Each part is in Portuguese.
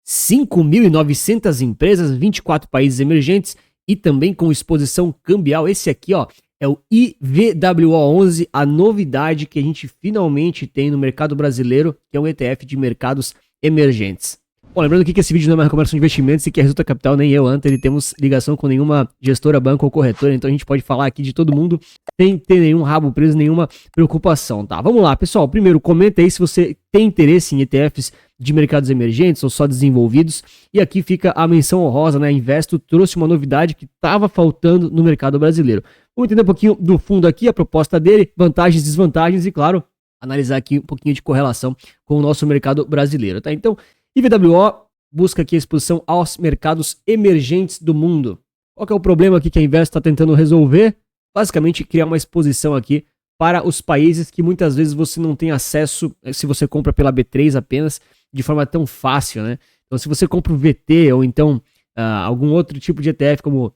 5.900 empresas, 24 países emergentes e também com exposição cambial. Esse aqui, ó, é o IVWO11, a novidade que a gente finalmente tem no mercado brasileiro, que é um ETF de mercados emergentes. Bom, lembrando que esse vídeo não é uma recomendação de investimentos e que a Resulta Capital, nem eu, Antony, temos ligação com nenhuma gestora, banco ou corretora, então a gente pode falar aqui de todo mundo sem ter nenhum rabo preso, nenhuma preocupação, tá? Vamos lá, pessoal. Primeiro, comenta aí se você tem interesse em ETFs de mercados emergentes ou só desenvolvidos. E aqui fica a menção honrosa, né? A Investo trouxe uma novidade que estava faltando no mercado brasileiro. Vamos entender um pouquinho do fundo aqui, a proposta dele, vantagens, desvantagens e, claro, analisar aqui um pouquinho de correlação com o nosso mercado brasileiro, tá? Então, IVWO busca aqui a exposição aos mercados emergentes do mundo. Qual que é o problema aqui que a Investo está tentando resolver? Basicamente, criar uma exposição aqui para os países que muitas vezes você não tem acesso, se você compra pela B3 apenas, de forma tão fácil, né? Então, se você compra o VT ou então algum outro tipo de ETF como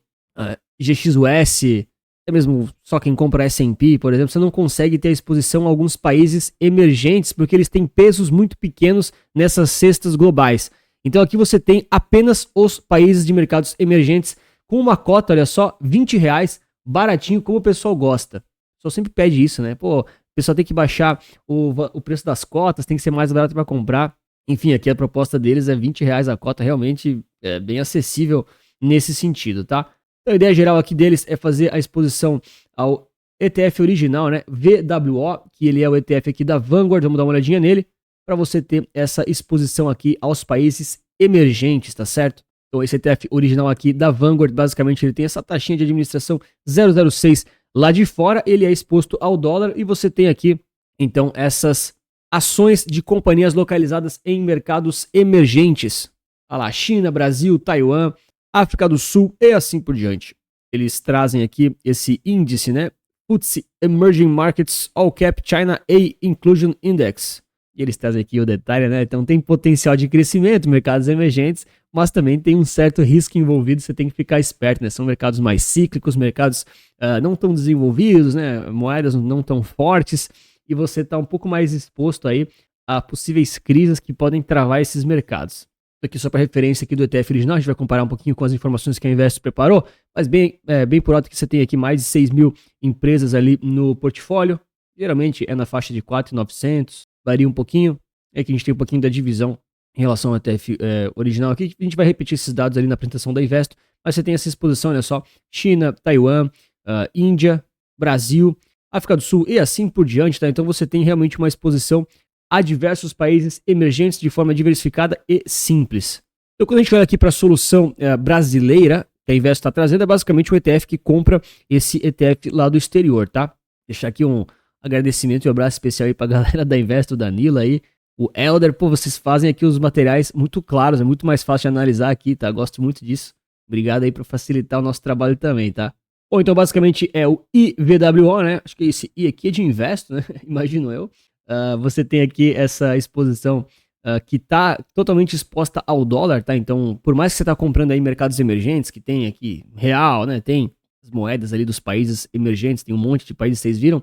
GXUS, até mesmo só quem compra S&P, por exemplo, você não consegue ter a exposição a alguns países emergentes, porque eles têm pesos muito pequenos nessas cestas globais. Então aqui você tem apenas os países de mercados emergentes com uma cota, olha só, R$20, baratinho, como o pessoal gosta. O pessoal sempre pede isso, né? Pô, o pessoal tem que baixar o preço das cotas, tem que ser mais barato para comprar. Enfim, aqui a proposta deles é R$20 a cota, realmente é bem acessível nesse sentido, tá? A ideia geral aqui deles é fazer a exposição ao ETF original, né, VWO, que ele é o ETF aqui da Vanguard, vamos dar uma olhadinha nele, para você ter essa exposição aqui aos países emergentes, tá certo? Então esse ETF original aqui da Vanguard, basicamente ele tem essa taxinha de administração 0,06 lá de fora, ele é exposto ao dólar e você tem aqui, então, essas ações de companhias localizadas em mercados emergentes. Olha lá, China, Brasil, Taiwan, África do Sul e assim por diante. Eles trazem aqui esse índice, né? FTSE Emerging Markets All Cap China A Inclusion Index. E eles trazem aqui o detalhe, né? Então tem potencial de crescimento, mercados emergentes, mas também tem um certo risco envolvido, você tem que ficar esperto, né? São mercados mais cíclicos, mercados não tão desenvolvidos, né? Moedas não tão fortes, e você está um pouco mais exposto aí a possíveis crises que podem travar esses mercados. Aqui só para referência aqui do ETF original, a gente vai comparar um pouquinho com as informações que a Investo preparou, mas bem por alto que você tem aqui mais de 6 mil empresas ali no portfólio, geralmente é na faixa de 4.900, varia um pouquinho, é que a gente tem um pouquinho da divisão em relação ao ETF original aqui, a gente vai repetir esses dados ali na apresentação da Investo, mas você tem essa exposição, olha só, China, Taiwan, Índia, Brasil, África do Sul e assim por diante, tá? Então você tem realmente uma exposição a diversos países emergentes de forma diversificada e simples. Então, quando a gente olha aqui para a solução brasileira que a Investo está trazendo, é basicamente um ETF que compra esse ETF lá do exterior, tá? Deixar aqui um agradecimento e um abraço especial aí para a galera da Investo, o Danilo aí, o Elder. Pô, vocês fazem aqui os materiais muito claros, é muito mais fácil de analisar aqui, tá? Gosto muito disso. Obrigado aí por facilitar o nosso trabalho também, tá? Bom, então basicamente é o IVWO, né? Acho que esse I aqui é de Investo, né? Imagino eu. Você tem aqui essa exposição que está totalmente exposta ao dólar, tá? Então, por mais que você está comprando aí mercados emergentes, que tem aqui real, né? Tem as moedas ali dos países emergentes, tem um monte de países, vocês viram?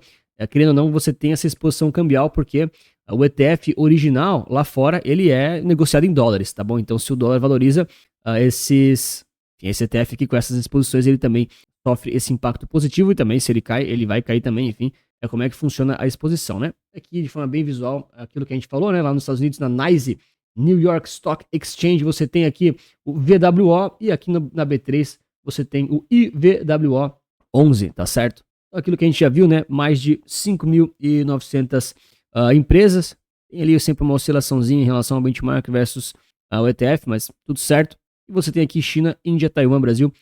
Querendo ou não, você tem essa exposição cambial, porque o ETF original lá fora, ele é negociado em dólares, tá bom? Então, se o dólar valoriza, esse ETF aqui com essas exposições, ele também sofre esse impacto positivo e também, se ele cai, ele vai cair também, enfim. É como é que funciona a exposição, né? Aqui, de forma bem visual, aquilo que a gente falou, né? Lá nos Estados Unidos, na NYSE, New York Stock Exchange, você tem aqui o VWO e aqui na B3 você tem o IVWO11, tá certo? Aquilo que a gente já viu, né? Mais de 5.900 empresas. Tem ali sempre uma oscilaçãozinha em relação ao benchmark versus o ETF, mas tudo certo. E você tem aqui China, Índia, Taiwan, Brasil,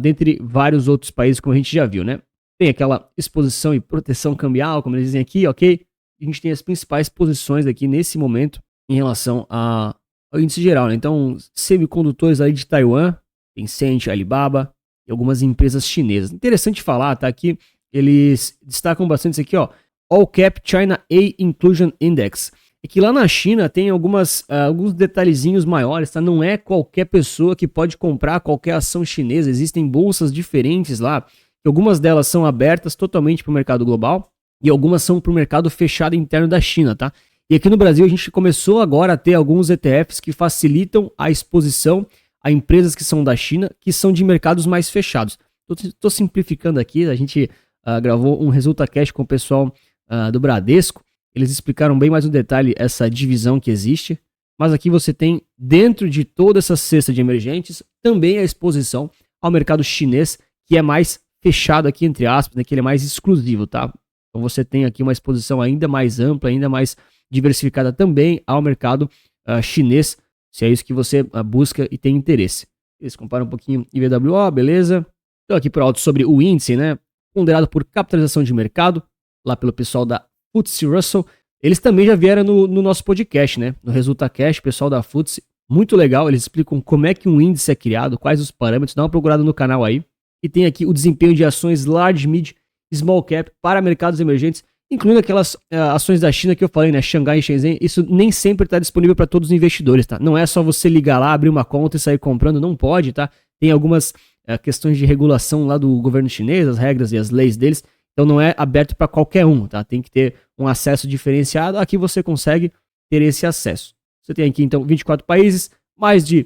dentre vários outros países, como a gente já viu, né? Tem aquela exposição e proteção cambial, como eles dizem aqui, ok? A gente tem as principais posições aqui nesse momento em relação ao índice geral, né? Então, semicondutores aí de Taiwan, Tencent, Alibaba e algumas empresas chinesas. Interessante falar, tá? Aqui eles destacam bastante isso aqui, ó. All Cap China A Inclusion Index. É que lá na China tem alguns detalhezinhos maiores, tá? Não é qualquer pessoa que pode comprar qualquer ação chinesa. Existem bolsas diferentes lá. Algumas delas são abertas totalmente para o mercado global e algumas são para o mercado fechado interno da China, tá? E aqui no Brasil a gente começou agora a ter alguns ETFs que facilitam a exposição a empresas que são da China, que são de mercados mais fechados. Estou simplificando aqui, a gente gravou um ResultaCast com o pessoal do Bradesco, eles explicaram bem mais no detalhe essa divisão que existe, mas aqui você tem, dentro de toda essa cesta de emergentes, também a exposição ao mercado chinês, que é mais fechado aqui, entre aspas, né, que ele é mais exclusivo, tá? Então você tem aqui uma exposição ainda mais ampla, ainda mais diversificada também ao mercado chinês, se é isso que você busca e tem interesse. Eles comparam um pouquinho IVWO, beleza? Então aqui por alto sobre o índice, né? Ponderado por capitalização de mercado, lá pelo pessoal da FTSE Russell. Eles também já vieram no nosso podcast, né? No ResultaCast, pessoal da FTSE, muito legal. Eles explicam como é que um índice é criado, quais os parâmetros. Dá uma procurada no canal aí. E tem aqui o desempenho de ações large, mid, small cap para mercados emergentes, incluindo aquelas ações da China que eu falei, né? Xangai e Shenzhen. Isso nem sempre está disponível para todos os investidores, tá? Não é só você ligar lá, abrir uma conta e sair comprando, não pode, tá? Tem algumas questões de regulação lá do governo chinês, as regras e as leis deles. Então não é aberto para qualquer um, tá? Tem que ter um acesso diferenciado. Aqui você consegue ter esse acesso. Você tem aqui então 24 países, mais de,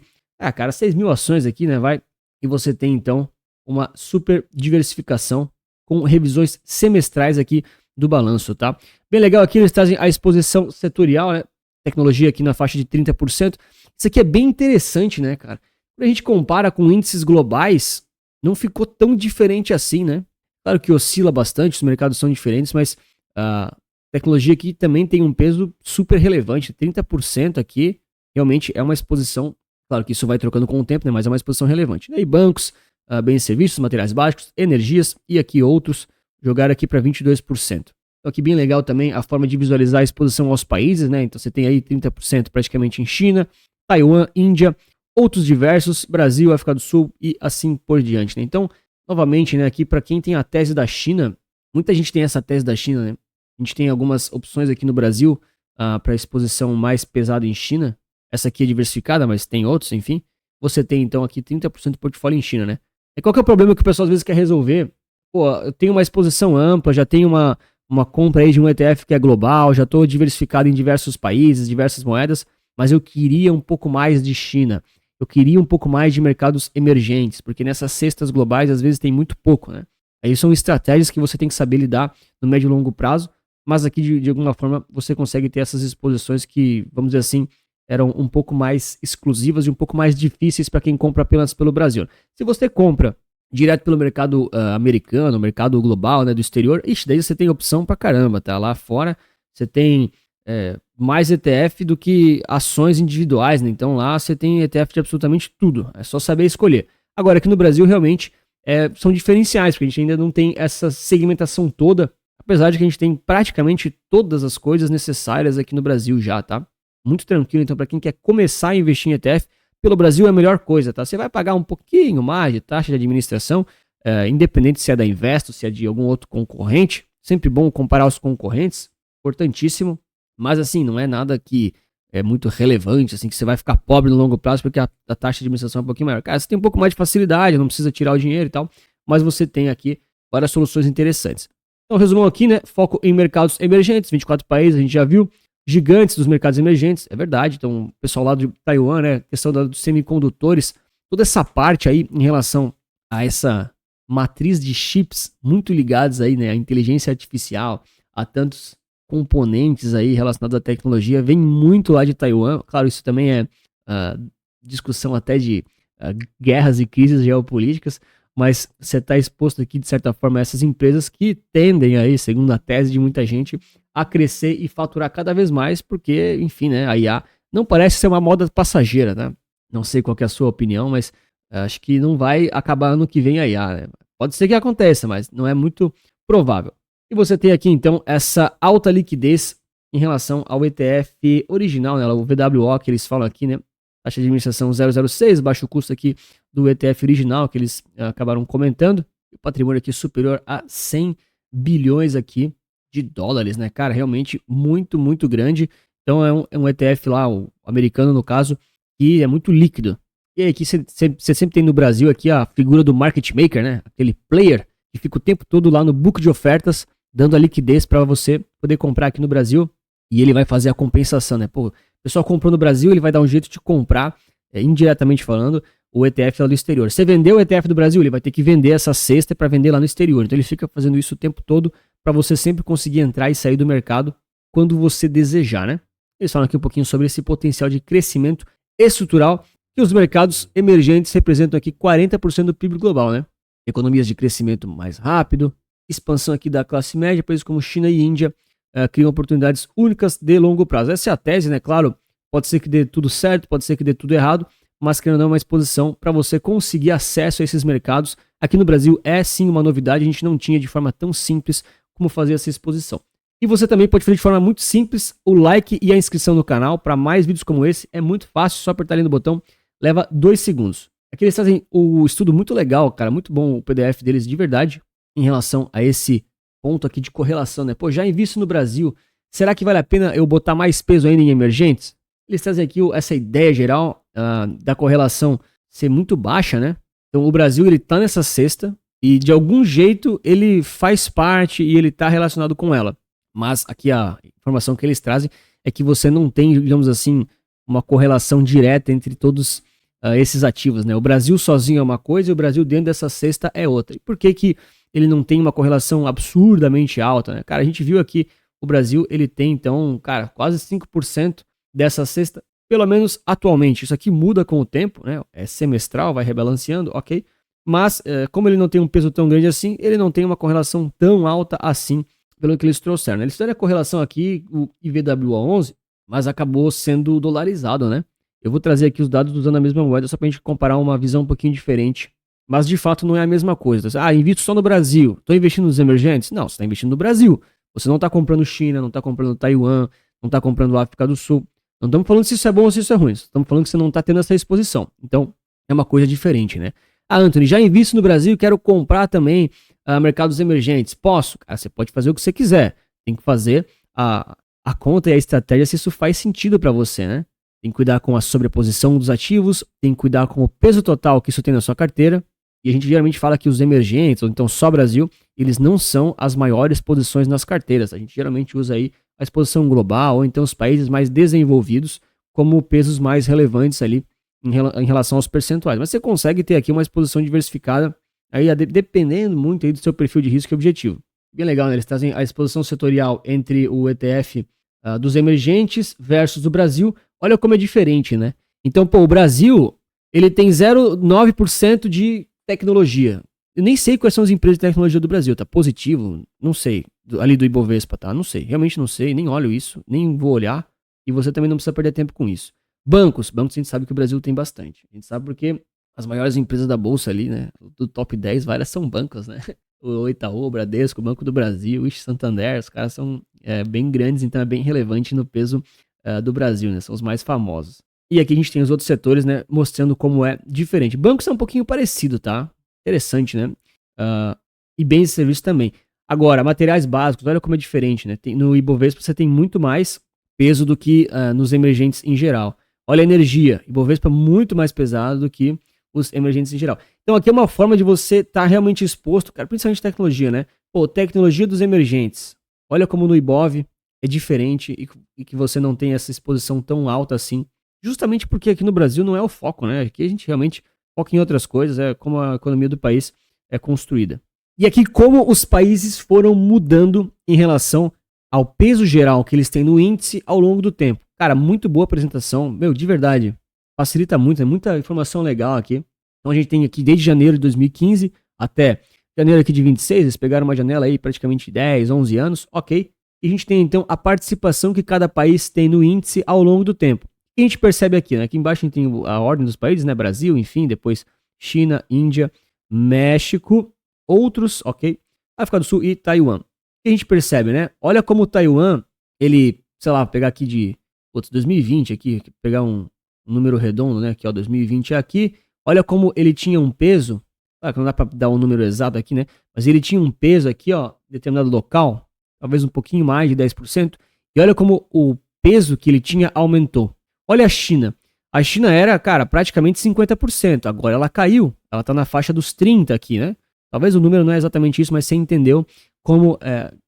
6 mil ações aqui, né? Vai. E você tem então uma super diversificação com revisões semestrais aqui do balanço, tá? Bem legal aqui, eles trazem a exposição setorial, né? Tecnologia aqui na faixa de 30%. Isso aqui é bem interessante, né, cara? Quando a gente compara com índices globais, não ficou tão diferente assim, né? Claro que oscila bastante, os mercados são diferentes, mas a tecnologia aqui também tem um peso super relevante. 30% aqui realmente é uma exposição, claro que isso vai trocando com o tempo, né? Mas é uma exposição relevante. E bancos, bens e serviços, materiais básicos, energias e aqui outros jogaram aqui para 22%. Então aqui bem legal também a forma de visualizar a exposição aos países, né? Então você tem aí 30% praticamente em China, Taiwan, Índia, outros diversos, Brasil, África do Sul e assim por diante, né? Então, novamente, né, aqui para quem tem a tese da China, muita gente tem essa tese da China, né? A gente tem algumas opções aqui no Brasil para exposição mais pesada em China. Essa aqui é diversificada, mas tem outros, enfim. Você tem então aqui 30% do portfólio em China, né? E qual que é o problema que o pessoal às vezes quer resolver? Pô, eu tenho uma exposição ampla, já tenho uma compra aí de um ETF que é global, já estou diversificado em diversos países, diversas moedas, mas eu queria um pouco mais de China. Eu queria um pouco mais de mercados emergentes, porque nessas cestas globais às vezes tem muito pouco, né? Aí são estratégias que você tem que saber lidar no médio e longo prazo, mas aqui de alguma forma você consegue ter essas exposições que, vamos dizer assim, eram um pouco mais exclusivas e um pouco mais difíceis para quem compra apenas pelo Brasil. Se você compra direto pelo mercado americano, mercado global, né, do exterior, daí você tem opção pra caramba, tá? Lá fora você tem mais ETF do que ações individuais, né? Então lá você tem ETF de absolutamente tudo, é só saber escolher. Agora aqui no Brasil realmente são diferenciais, porque a gente ainda não tem essa segmentação toda, apesar de que a gente tem praticamente todas as coisas necessárias aqui no Brasil já, tá? Muito tranquilo, então para quem quer começar a investir em ETF, pelo Brasil é a melhor coisa, tá? Você vai pagar um pouquinho mais de taxa de administração, independente se é da Investo, se é de algum outro concorrente, sempre bom comparar os concorrentes, importantíssimo. Mas assim, não é nada que é muito relevante, assim, que você vai ficar pobre no longo prazo porque a taxa de administração é um pouquinho maior. Cara, você tem um pouco mais de facilidade, não precisa tirar o dinheiro e tal, mas você tem aqui várias soluções interessantes. Então, resumão aqui, né? Foco em mercados emergentes, 24 países, a gente já viu. Gigantes dos mercados emergentes, é verdade. Então, o pessoal lá de Taiwan, né? Questão dos semicondutores, toda essa parte aí em relação a essa matriz de chips muito ligados aí, né? A inteligência artificial, a tantos componentes aí relacionados à tecnologia, vem muito lá de Taiwan. Claro, isso também é discussão até de guerras e crises geopolíticas, mas você está exposto aqui, de certa forma, a essas empresas que tendem aí, segundo a tese de muita gente, a crescer e faturar cada vez mais, porque, enfim, né, a IA não parece ser uma moda passageira, né? Não sei qual que é a sua opinião, mas acho que não vai acabar ano que vem a IA, né? Pode ser que aconteça, mas não é muito provável. E você tem aqui, então, essa alta liquidez em relação ao ETF original, né, o VWO, que eles falam aqui, né? Taxa de administração 0,06, baixo custo aqui do ETF original, que eles acabaram comentando. O patrimônio aqui superior a 100 bilhões aqui de dólares, né, cara? Realmente muito, muito grande. Então é um ETF lá, o americano no caso, que é muito líquido. E aí aqui você sempre tem no Brasil aqui a figura do market maker, né? Aquele player que fica o tempo todo lá no book de ofertas, dando a liquidez para você poder comprar aqui no Brasil. e ele vai fazer a compensação, né? Pô, o pessoal comprou no Brasil, ele vai dar um jeito de comprar, indiretamente falando, o ETF lá do exterior. Você vendeu o ETF do Brasil, ele vai ter que vender essa cesta para vender lá no exterior. Então ele fica fazendo isso o tempo todo para você sempre conseguir entrar e sair do mercado quando você desejar, né? Eles falam aqui um pouquinho sobre esse potencial de crescimento estrutural que os mercados emergentes representam aqui 40% do PIB global, né? Economias de crescimento mais rápido, expansão aqui da classe média, países como China e Índia criam oportunidades únicas de longo prazo. Essa é a tese, né? Claro, pode ser que dê tudo certo, pode ser que dê tudo errado, mas querendo ou não, é uma exposição para você conseguir acesso a esses mercados. Aqui no Brasil é sim uma novidade, a gente não tinha de forma tão simples como fazer essa exposição. E você também pode fazer de forma muito simples o like e a inscrição no canal para mais vídeos como esse. É muito fácil, só apertar ali no botão, leva 2 segundos. Aqui eles trazem o estudo muito legal, cara, muito bom o PDF deles de verdade, em relação a esse ponto aqui de correlação, né? Pô, já invisto no Brasil, será que vale a pena eu botar mais peso ainda em emergentes? Eles trazem aqui essa ideia geral da correlação ser muito baixa, né? Então o Brasil ele tá nessa cesta e de algum jeito ele faz parte e ele tá relacionado com ela. Mas aqui a informação que eles trazem é que você não tem, digamos assim, uma correlação direta entre todos esses ativos, né? O Brasil sozinho é uma coisa e o Brasil dentro dessa cesta é outra. E por que ele não tem uma correlação absurdamente alta, né? Cara, a gente viu aqui o Brasil, ele tem então, cara, quase 5% dessa cesta, pelo menos atualmente. Isso aqui muda com o tempo, né? É semestral, vai rebalanceando, ok? Mas, como ele não tem um peso tão grande assim, ele não tem uma correlação tão alta assim, pelo que eles trouxeram. Eles fizeram a correlação aqui, o IVWA11, mas acabou sendo dolarizado, né? Eu vou trazer aqui os dados usando a mesma moeda, só pra gente comparar uma visão um pouquinho diferente. Mas, de fato, não é a mesma coisa. Ah, invisto só no Brasil. Estou investindo nos emergentes? Não, você está investindo no Brasil. Você não está comprando China, não está comprando Taiwan, não está comprando África do Sul. Não estamos falando se isso é bom ou se isso é ruim. Estamos falando que você não está tendo essa exposição. Então, é uma coisa diferente, né? Ah, Anthony, já invisto no Brasil e quero comprar também mercados emergentes. Posso? Cara, você pode fazer o que você quiser. Tem que fazer a conta e a estratégia se isso faz sentido para você, né? Tem que cuidar com a sobreposição dos ativos, tem que cuidar com o peso total que isso tem na sua carteira. E a gente geralmente fala que os emergentes, ou então só Brasil, eles não são as maiores posições nas carteiras. A gente geralmente usa aí a exposição global, ou então os países mais desenvolvidos, como pesos mais relevantes ali em relação aos percentuais. Mas você consegue ter aqui uma exposição diversificada, aí dependendo muito aí do seu perfil de risco e objetivo. Bem legal, né? Eles trazem a exposição setorial entre o ETF dos emergentes versus o Brasil. Olha como é diferente, né? Então, pô, o Brasil, ele tem 0,9% de tecnologia. Eu nem sei quais são as empresas de tecnologia do Brasil, tá? Positivo, não sei. Ali do Ibovespa, tá? Não sei, realmente não sei, nem olho isso, nem vou olhar. E você também não precisa perder tempo com isso. Bancos a gente sabe que o Brasil tem bastante. A gente sabe porque as maiores empresas da Bolsa ali, né? Do top 10, várias são bancos, né? O Itaú, o Bradesco, o Banco do Brasil, o Santander, os caras são bem grandes, então é bem relevante no peso do Brasil, né? São os mais famosos. E aqui a gente tem os outros setores, né? Mostrando como é diferente. Bancos é um pouquinho parecido, tá? Interessante, né? E bens e serviços também. Agora, materiais básicos, olha como é diferente, né? No Ibovespa você tem muito mais peso do que nos emergentes em geral. Olha a energia, Ibovespa muito mais pesado do que os emergentes em geral. Então aqui é uma forma de você estar realmente exposto, cara, principalmente tecnologia, né? Pô, tecnologia dos emergentes. Olha como no Ibov é diferente e que você não tem essa exposição tão alta assim. Justamente porque aqui no Brasil não é o foco, né? Aqui a gente realmente foca em outras coisas, é como a economia do país é construída. E aqui como os países foram mudando em relação ao peso geral que eles têm no índice ao longo do tempo. Cara, muito boa apresentação, meu, de verdade, facilita muito, é muita informação legal aqui. Então a gente tem aqui desde janeiro de 2015 até janeiro aqui de 26, eles pegaram uma janela aí praticamente 10, 11 anos, ok. E a gente tem então a participação que cada país tem no índice ao longo do tempo. E a gente percebe aqui, né? Aqui embaixo a gente tem a ordem dos países, né? Brasil, enfim, depois China, Índia, México, outros, ok? África do Sul e Taiwan. E a gente percebe, né? Olha como o Taiwan, ele, sei lá, pegar aqui de 2020 aqui, pegar um número redondo, né? Que é o 2020 aqui. Olha como ele tinha um peso, claro que não dá pra dar um número exato aqui, né? Mas ele tinha um peso aqui, ó, em determinado local, talvez um pouquinho mais de 10%. E olha como o peso que ele tinha aumentou. Olha a China. A China era, cara, praticamente 50%. Agora ela caiu. Ela tá na faixa dos 30% aqui, né? Talvez o número não é exatamente isso, mas você entendeu como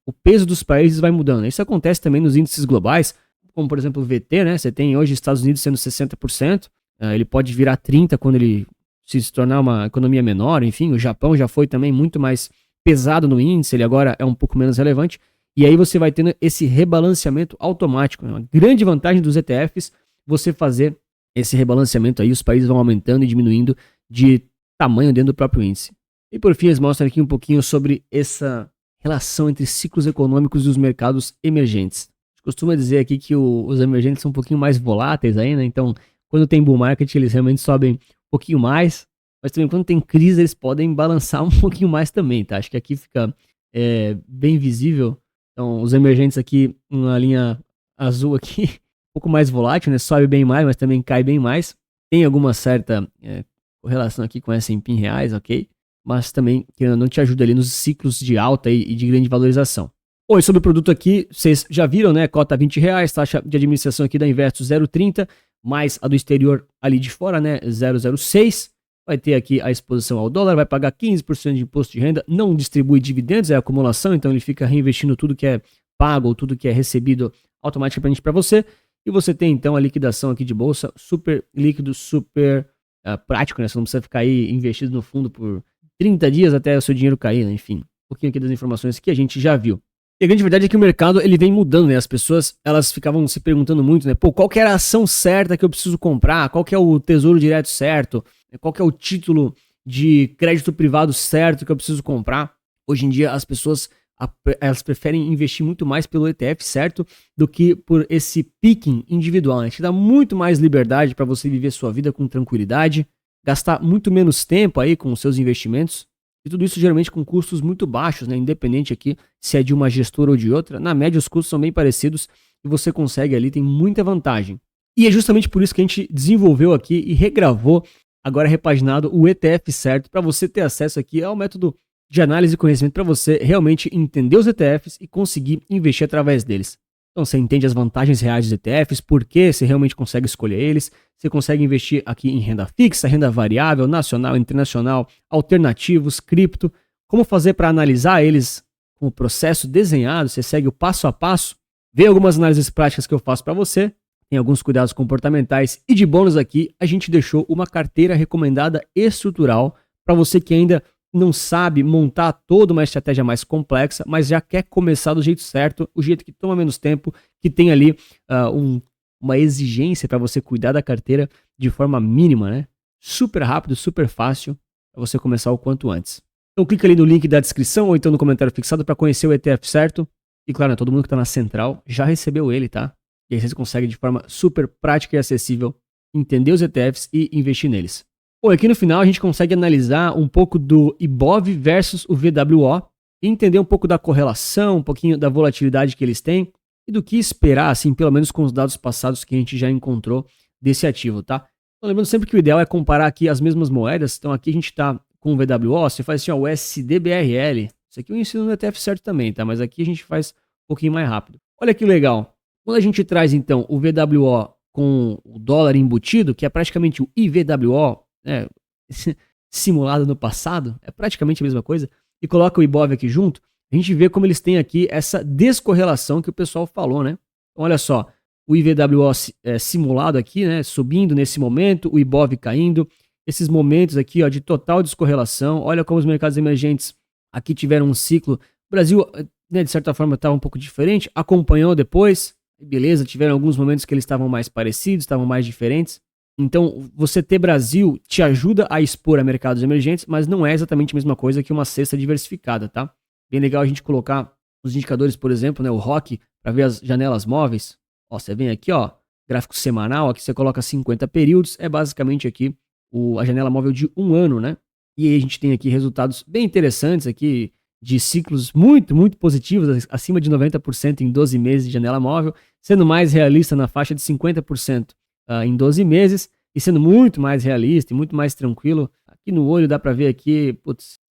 o peso dos países vai mudando. Isso acontece também nos índices globais, como por exemplo o VT, né? Você tem hoje Estados Unidos sendo 60%, ele pode virar 30% quando ele se tornar uma economia menor, enfim, o Japão já foi também muito mais pesado no índice, ele agora é um pouco menos relevante, e aí você vai tendo esse rebalanceamento automático, né? Uma grande vantagem dos ETFs, você fazer esse rebalanceamento aí, os países vão aumentando e diminuindo de tamanho dentro do próprio índice. E por fim, eles mostram aqui um pouquinho sobre essa relação entre ciclos econômicos e os mercados emergentes. A gente costuma dizer aqui que os emergentes são um pouquinho mais voláteis aí, né? Então, quando tem bull market, eles realmente sobem um pouquinho mais, mas também quando tem crise, eles podem balançar um pouquinho mais também, tá? Acho que aqui fica bem visível. Então, os emergentes aqui, uma linha azul aqui, um pouco mais volátil, né? Sobe bem mais, mas também cai bem mais. Tem alguma certa correlação aqui com S&P em reais, ok? Mas também que não te ajuda ali nos ciclos de alta e de grande valorização. Oi, sobre o produto aqui, vocês já viram, né? Cota R$20, taxa de administração aqui da Investo 0,30, mais a do exterior ali de fora, né? 0,06. Vai ter aqui a exposição ao dólar, vai pagar 15% de imposto de renda, não distribui dividendos, é acumulação, então ele fica reinvestindo tudo que é pago ou tudo que é recebido automaticamente para você. E você tem então a liquidação aqui de bolsa, super líquido, super prático, né? Você não precisa ficar aí investido no fundo por 30 dias até o seu dinheiro cair, né? Enfim, um pouquinho aqui das informações que a gente já viu. E a grande verdade é que o mercado ele vem mudando, né? As pessoas elas ficavam se perguntando muito, né? Pô, qual que era a ação certa que eu preciso comprar? Qual que é o tesouro direto certo? Qual que é o título de crédito privado certo que eu preciso comprar? Hoje em dia as pessoas elas preferem investir muito mais pelo ETF certo do que por esse picking individual, né? Te dá muito mais liberdade para você viver sua vida com tranquilidade, gastar muito menos tempo aí com os seus investimentos, e tudo isso geralmente com custos muito baixos, né? Independente aqui se é de uma gestora ou de outra, na média os custos são bem parecidos e você consegue ali, tem muita vantagem. E é justamente por isso que a gente desenvolveu aqui e regravou, agora repaginado, o ETF certo, para você ter acesso aqui ao método de análise e conhecimento para você realmente entender os ETFs e conseguir investir através deles. Então você entende as vantagens reais dos ETFs, por que você realmente consegue escolher eles, você consegue investir aqui em renda fixa, renda variável, nacional, internacional, alternativos, cripto, como fazer para analisar eles com o processo desenhado, você segue o passo a passo, vê algumas análises práticas que eu faço para você, tem alguns cuidados comportamentais e de bônus aqui a gente deixou uma carteira recomendada estrutural para você que ainda não sabe montar toda uma estratégia mais complexa, mas já quer começar do jeito certo, o jeito que toma menos tempo, que tem ali uma exigência para você cuidar da carteira de forma mínima, né? Super rápido, super fácil, para você começar o quanto antes. Então clica ali no link da descrição ou então no comentário fixado para conhecer o ETF certo. E claro, né, todo mundo que está na central já recebeu ele, tá? E aí você consegue de forma super prática e acessível entender os ETFs e investir neles. Bom, aqui no final a gente consegue analisar um pouco do IBOV versus o VWO e entender um pouco da correlação, um pouquinho da volatilidade que eles têm e do que esperar, assim, pelo menos com os dados passados que a gente já encontrou desse ativo, tá? Então, lembrando sempre que o ideal é comparar aqui as mesmas moedas. Então aqui a gente está com o VWO, você faz assim, ó, o SDBRL. Isso aqui eu ensino no ETF certo também, tá? Mas aqui a gente faz um pouquinho mais rápido. Olha que legal. Quando a gente traz então o VWO com o dólar embutido, que é praticamente o IVWO, simulado no passado, é praticamente a mesma coisa, e coloca o IBOV aqui junto, a gente vê como eles têm aqui essa descorrelação que o pessoal falou, né? Então, olha só, o IVWO simulado aqui, né, subindo nesse momento, o IBOV caindo, esses momentos aqui, ó, de total descorrelação. Olha como os mercados emergentes aqui tiveram um ciclo. O Brasil, né, de certa forma, estava um pouco diferente, acompanhou depois, beleza, tiveram alguns momentos que eles estavam mais parecidos, estavam mais diferentes. Então, você ter Brasil te ajuda a expor a mercados emergentes, mas não é exatamente a mesma coisa que uma cesta diversificada, tá? Bem legal a gente colocar os indicadores, por exemplo, né, o ROC, para ver as janelas móveis. Ó, você vem aqui, ó, gráfico semanal, aqui você coloca 50 períodos, é basicamente aqui a janela móvel de um ano, né? E aí a gente tem aqui resultados bem interessantes aqui, de ciclos muito, muito positivos, acima de 90% em 12 meses de janela móvel, sendo mais realista na faixa de 50%. Em 12 meses, e sendo muito mais realista e muito mais tranquilo, aqui no olho dá para ver aqui,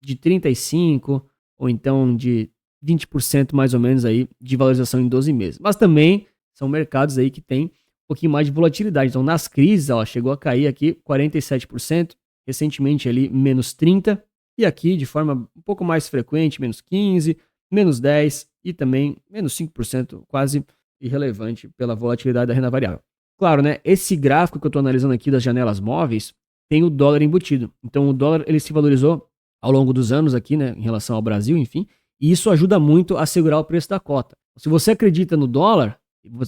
de 35% ou então de 20% mais ou menos aí de valorização em 12 meses. Mas também são mercados aí que tem um pouquinho mais de volatilidade. Então nas crises, ó, chegou a cair aqui 47%, recentemente ali menos 30%, e aqui de forma um pouco mais frequente, menos 15%, menos 10% e também menos 5%, quase irrelevante pela volatilidade da renda variável. Claro, né? Esse gráfico que eu estou analisando aqui das janelas móveis tem o dólar embutido. Então o dólar ele se valorizou ao longo dos anos aqui, né, em relação ao Brasil, enfim, e isso ajuda muito a segurar o preço da cota. Se você acredita no dólar,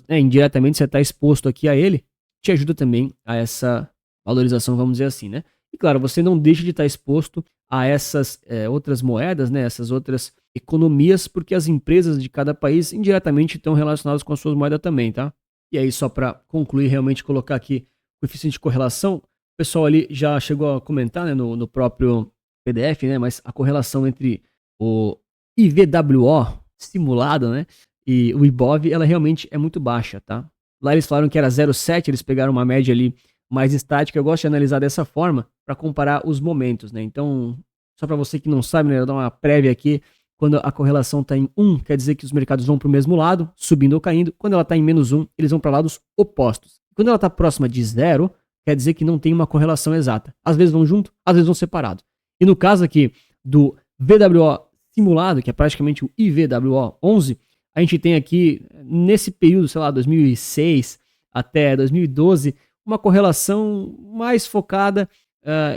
indiretamente você está exposto aqui a ele, te ajuda também a essa valorização, vamos dizer assim, né? E claro, você não deixa de estar exposto a essas outras moedas, né, essas outras economias, porque as empresas de cada país indiretamente estão relacionadas com as suas moedas também, tá? E aí, só para concluir, realmente colocar aqui o coeficiente de correlação, o pessoal ali já chegou a comentar, né, no próprio PDF, né, mas a correlação entre o IVWO simulado, né, e o IBOV, ela realmente é muito baixa, tá? Lá eles falaram que era 0,7, eles pegaram uma média ali mais estática. Eu gosto de analisar dessa forma para comparar os momentos, né? Então, só para você que não sabe, né, eu dar uma prévia aqui. Quando a correlação está em 1, quer dizer que os mercados vão para o mesmo lado, subindo ou caindo. Quando ela está em menos 1, eles vão para lados opostos. Quando ela está próxima de 0, quer dizer que não tem uma correlação exata. Às vezes vão junto, às vezes vão separados. E no caso aqui do VWO simulado, que é praticamente o IVWO 11, a gente tem aqui, nesse período, sei lá, 2006 até 2012, uma correlação mais focada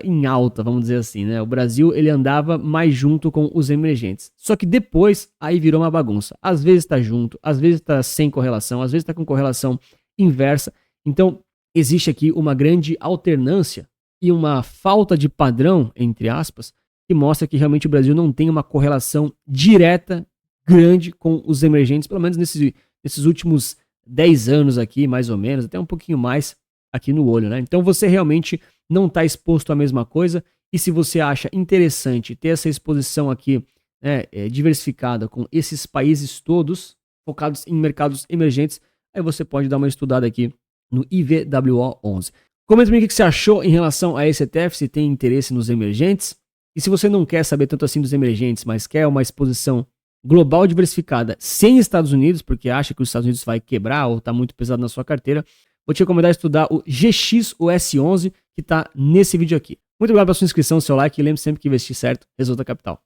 em alta, vamos dizer assim, né? O Brasil, ele andava mais junto com os emergentes. Só que depois, aí virou uma bagunça. Às vezes está junto, às vezes está sem correlação, às vezes está com correlação inversa. Então, existe aqui uma grande alternância e uma falta de padrão, entre aspas, que mostra que realmente o Brasil não tem uma correlação direta, grande com os emergentes, pelo menos nesses últimos 10 anos aqui, mais ou menos, até um pouquinho mais aqui no olho, né? Então você realmente não está exposto à mesma coisa, e se você acha interessante ter essa exposição aqui, né, diversificada com esses países todos, focados em mercados emergentes, aí você pode dar uma estudada aqui no IVWO 11. Comenta pra mim o que você achou em relação a esse ETF, se tem interesse nos emergentes, e se você não quer saber tanto assim dos emergentes, mas quer uma exposição global diversificada sem Estados Unidos, porque acha que os Estados Unidos vai quebrar ou está muito pesado na sua carteira, vou te recomendar estudar o GXUS11, que está nesse vídeo aqui. Muito obrigado pela sua inscrição, seu like, e lembre sempre que investir certo resulta capital.